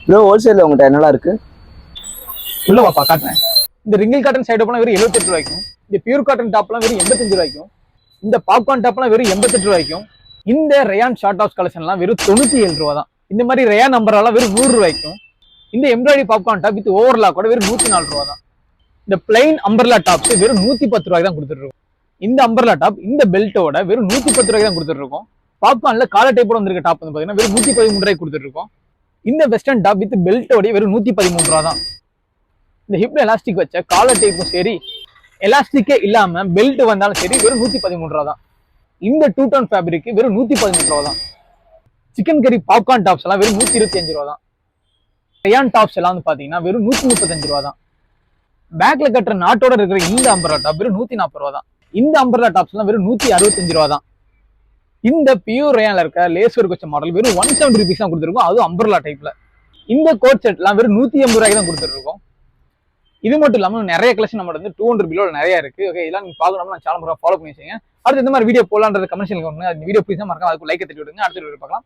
Bro ஹோல்சேலில் உங்கள்கிட்ட என்னெல்லாம் இருக்குது? உள்ள வாப்பா காட்டுறேன். இந்த ரிங்கிள் காட்டன் சைடு டாப்லாம் வெறும் 78 ரூபாய்க்கும், இந்த பியூர் காட்டன் டாப்லாம் வெறும் 85 ரூபாய்க்கும், இந்த பாப்கார்ன் டாப்லாம் வெறும் 88 ரூபாய்க்கும், இந்த ரயான் ஷார்ட் ஆஃப் கலெக்ஷன்லாம் வெறும் 97 ரூபா தான். இந்த மாதிரி ரயான் நம்பரெல்லாம் வெறும் 100 ரூபாய்க்கும், இந்த embroidery popcorn top with overlock கூட வெறும் 104 ரூபா தான். இந்த பிளைன் அம்பர்லா டாப்ஸ் வெறும் 110 ரூபாய்க்கு தான் கொடுத்துட்டு இருக்கோம். இந்த அம்பர்லா டாப் இந்த பெல்ட்டோட வெறும் 110 ரூபாய்க்கு தான் கொடுத்துட்டு இருக்கோம். பாப்கார்ன்ல காலர் டைப்போட வந்திருக்க டாப் வந்து பாத்தீங்கன்னா வெறும் 113 ரூபாய்க்கு கொடுத்துட்டு இருக்கோம். இந்த வெஸ்டர்ன் டாப் வித் பெல்ட்டோட வெறும் 113 ரூபா தான். இந்த ஹிப்ல எலாஸ்டிக் வச்ச காலர் டைப்பும் சரி, எலாஸ்டிக்கே இல்லாம பெல்ட் வந்தாலும் சரி வெறும் 113 ரூபா தான். இந்த டூ டோன் ஃபேப்ரிக் வெறும் 118 ரூபா தான். சிக்கன் கறி பாப்கார்ன் டாப்ஸ் எல்லாம் வெறும் 125 ரூபா தான். ரயான் டாப்ஸ் எல்லாம் வந்து பாத்தீங்கன்னா வெறும் 135 ரூபா தான். பேக்ல கட்டுற நாட்டோட இருக்கிற இந்த அம்பர்லா டாப் வெறும் 140 ரூபா தான். இந்த அம்பர்லா டாப்ஸ் எல்லாம் வெறும் 165 ரூபா தான். இந்த பியூர் ரயான்ல இருக்க லேஸ் ஒர்க் வச்ச மாடல் வெறும் 170 ருபீஸ் தான் கொடுத்துருக்கோம், அதுவும் அம்பர்லா டைப்ல. இந்த கோட் செட் எல்லாம் வெறும் 180 ரூபாய்க்கு தான் கொடுத்துருக்கோம். இது மட்டும் இல்லாம நிறைய கலெக்ஷன் நம்ம வந்து 200 பிலோ நிறைய இருக்கு. ஓகே, இதெல்லாம் நீங்க பார்க்கணும்னா சேனல் ஃபாலோ பண்ணி வச்சுங்க. அடுத்து இந்த மாதிரி வீடியோ போலான்றது கமெண்ட்ஸ்ல பண்ணுங்க. அந்த வீடியோ பிடிச்சா மறக்காம அதுக்கு லைக் தட்டி விடுங்க. அடுத்த வீடியோ பார்க்கலாம்.